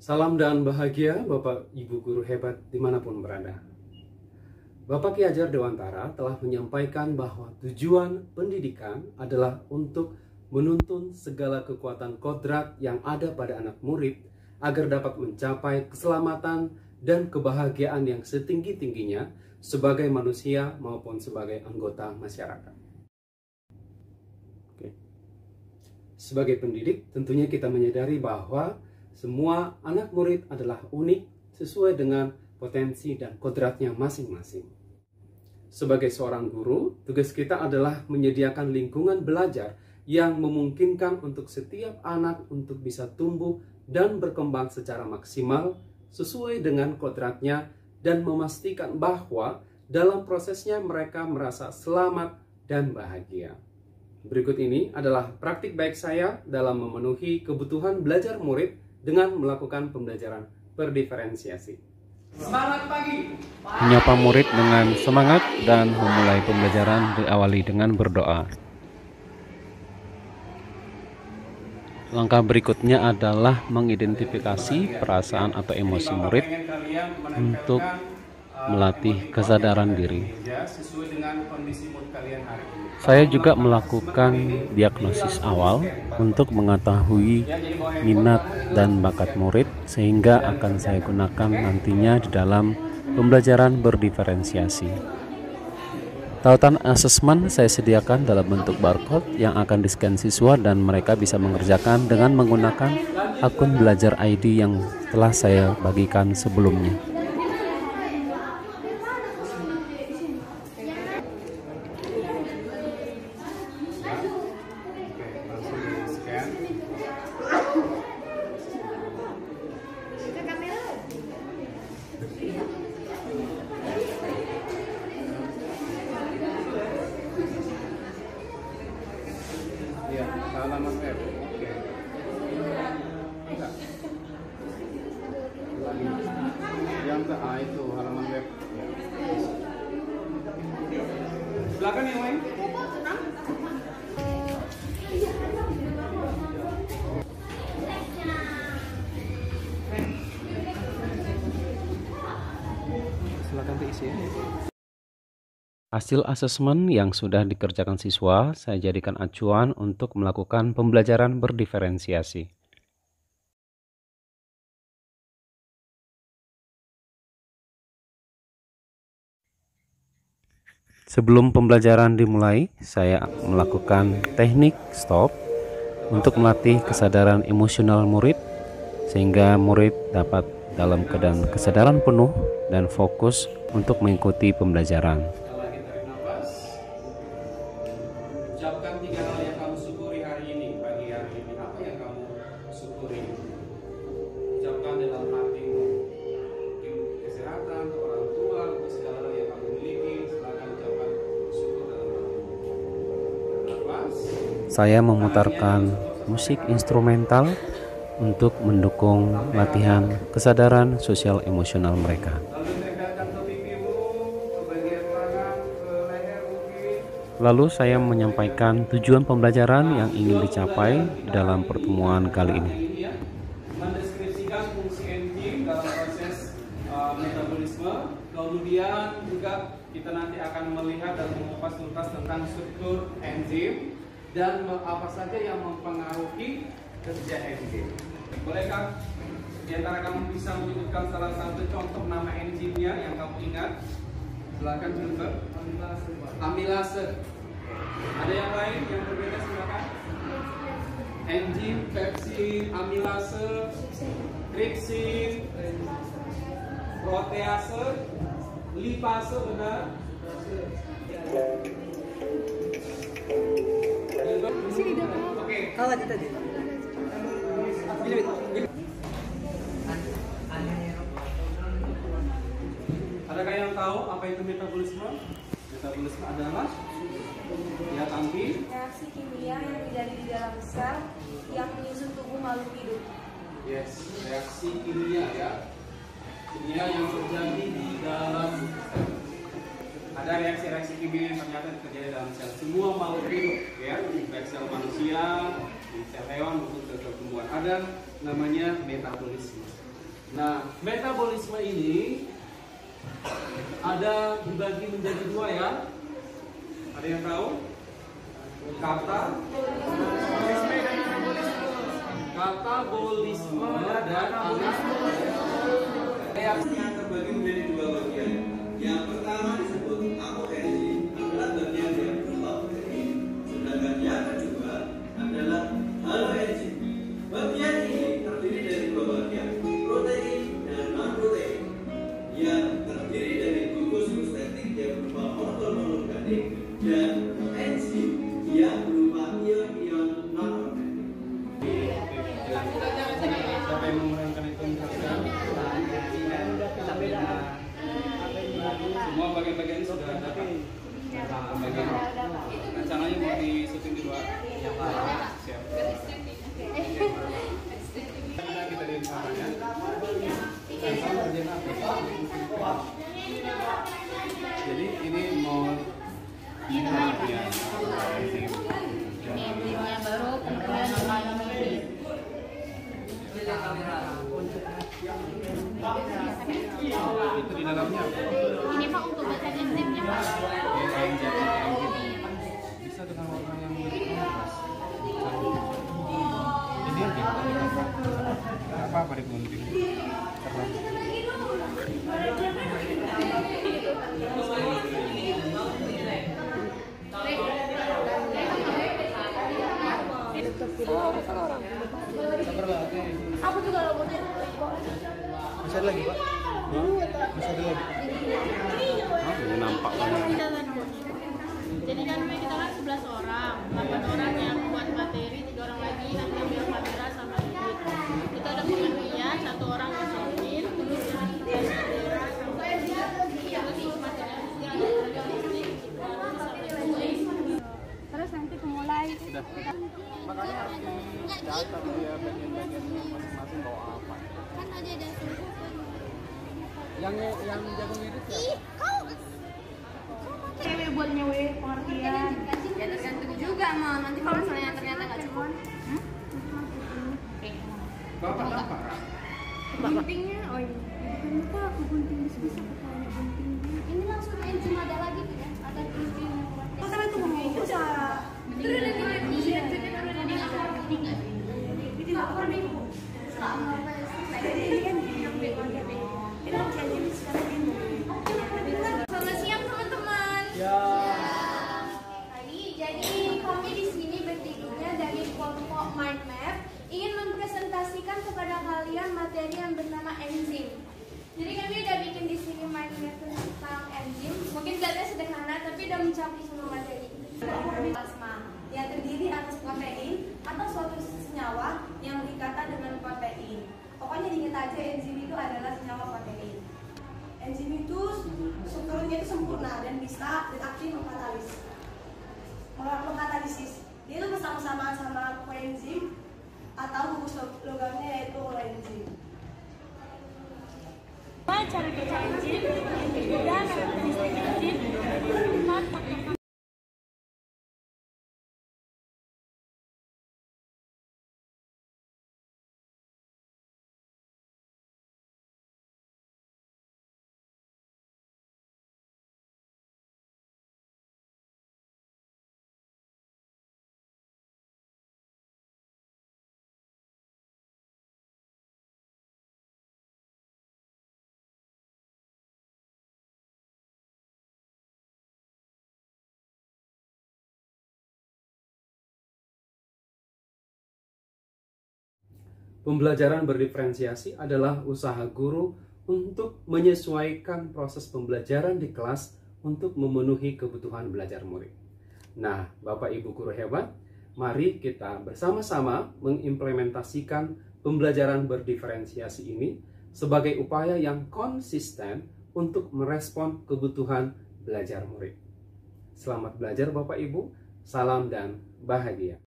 Salam dan bahagia Bapak Ibu guru hebat dimanapun berada. Bapak Ki Hajar Dewantara telah menyampaikan bahwa tujuan pendidikan adalah untuk menuntun segala kekuatan kodrat yang ada pada anak murid agar dapat mencapai keselamatan dan kebahagiaan yang setinggi-tingginya sebagai manusia maupun sebagai anggota masyarakat. Sebagai pendidik, tentunya kita menyadari bahwa semua anak murid adalah unik sesuai dengan potensi dan kodratnya masing-masing. Sebagai seorang guru, tugas kita adalah menyediakan lingkungan belajar yang memungkinkan untuk setiap anak untuk bisa tumbuh dan berkembang secara maksimal sesuai dengan kodratnya dan memastikan bahwa dalam prosesnya mereka merasa selamat dan bahagia. Berikut ini adalah praktik baik saya dalam memenuhi kebutuhan belajar murid dengan melakukan pembelajaran berdiferensiasi. Semangat pagi! Menyapa murid dengan semangat dan memulai pembelajaran diawali dengan berdoa. Langkah berikutnya adalah mengidentifikasi perasaan atau emosi murid untuk melatih kesadaran diri. Saya juga melakukan diagnosis awal untuk mengetahui minat dan bakat murid sehingga akan saya gunakan nantinya di dalam pembelajaran berdiferensiasi. Tautan asesmen saya sediakan dalam bentuk barcode yang akan di-scan siswa dan mereka bisa mengerjakan dengan menggunakan akun belajar ID yang telah saya bagikan sebelumnya. Halaman web. Yang ke A itu halaman web. Silakan yang lain. Silakan diisi. Hasil asesmen yang sudah dikerjakan siswa, saya jadikan acuan untuk melakukan pembelajaran berdiferensiasi. Sebelum pembelajaran dimulai, saya melakukan teknik stop untuk melatih kesadaran emosional murid, sehingga murid dapat dalam keadaan kesadaran penuh dan fokus untuk mengikuti pembelajaran. Ucapkan 3 hal yang kamu syukuri hari ini, pagi hari ini. Apa yang kamu syukuri? Ucapkan dalam hatimu. Mungkin kesehatan, orang tua, segala hal yang kamu miliki. Silakan ucapkan syukur dalam hatimu. Nafas. Saya memutarkan musik instrumental untuk mendukung latihan kesadaran sosial emosional mereka. Lalu saya menyampaikan tujuan pembelajaran yang ingin dicapai dalam pertemuan kali ini. Mendeskripsikan fungsi enzim dalam proses metabolisme. Kemudian juga kita nanti akan melihat dan mengupas tuntas tentang struktur enzim dan apa saja yang mempengaruhi kerja enzim. Bolehkah di antara kamu bisa menyebutkan salah satu contoh nama enzimnya yang kamu ingat? Silakan Jennifer. Amilase. Ada yang lain yang berbeda, silakan. Enzim, pepsin, amilase, tripsin, protease, lipase, benar? Oke. Kalau tadi. Adakah yang tahu apa itu metabolisme? Metabolisme adalah ya Tampi, reaksi kimia yang terjadi di dalam sel yang menyusun tubuh makhluk hidup. yes, reaksi kimia ya, kimia yang terjadi di dalam sel. Ada reaksi-reaksi kimia yang ternyata terjadi dalam sel semua makhluk hidup ya, baik sel manusia, sel hewan maupun sel tumbuhan. Ada namanya metabolisme. Nah, metabolisme ini ada dibagi menjadi dua ya. Ada yang tahu? Katabolisme dan reaksinya terbagi menjadi dua bagian. Yang pertama disebut apoenzim adalah bagian yang berupa protein, sedangkan yang kedua adalah haloenzim. Bagian ini terdiri dari dua bagian, protein dan non protein, yang terdiri dari gugus prostetik yang berupa molekul organik dan enzim yang berupa ion-ion non organik. Siapa yang memerankan itu? Semua bagian-bagian sudah ada. Bagian rencananya mau di syuting di luar. Siap. Kita di kamarnya. Jadi ini mau ya, yang baru kemudian ini. itu di dalamnya apa? Ini Pak untuk baca enzimnya Pak. Bisa dengan warna yang kontras. Ini yang apa digunting? Karena Aku juga rambutnya masih ada lagi, Pak? Masih ada lagi. Ini nampak banget. Jadi kan kita kan 11 orang, 8 orang yang buat materi, 3 orang lagi nanti ambil kamera sama edit. Kita ada pemenuhnya, 1 orang yang edit, terus kamera sama edit, terus materialnya terus nanti pemulai Sudah. Makanya harus didata dia bagian-bagian masing-masing bawa apa. kan ada dasar Yang jago edit siapa? cewek buat nyewe pengertian. ya tergantung juga mau nanti kalau misalnya ternyata nggak cukup Bapak apa? Guntingnya, oh iya. Bukan Pak, aku gunting bisa kepalanya gunting. ini langsung enzim ada lagi tidak ada enzim Oh, tapi itu mau bisa. turun lagi iya Itu nggak pernah nih. Jadi ini kan ini kan jadi sekarang ini. selamat siang teman-teman jadi kami di sini bertiga dari kelompok Mind Map ingin mempresentasikan kepada kalian materi yang bernama enzim. Jadi kami udah bikin di sini mind map tentang enzim. Mungkin kalian sederhana tapi udah mencapai semua materi. Plasma yang terdiri atas protein atau suatu senyawa yang berikatan dengan protein. Pokoknya diingat aja enzim itu adalah senyawa protein. Enzim itu strukturnya itu sempurna dan bisa beraktif mengkatalisis. Dia itu bersama-sama sama koenzim atau gugus logamnya yaitu holoenzim. Cara kerja enzim dan karakteristik enzim. Pembelajaran berdiferensiasi adalah usaha guru untuk menyesuaikan proses pembelajaran di kelas untuk memenuhi kebutuhan belajar murid. Nah, Bapak Ibu guru hebat, mari kita bersama-sama mengimplementasikan pembelajaran berdiferensiasi ini sebagai upaya yang konsisten untuk merespon kebutuhan belajar murid. Selamat belajar Bapak Ibu, salam dan bahagia.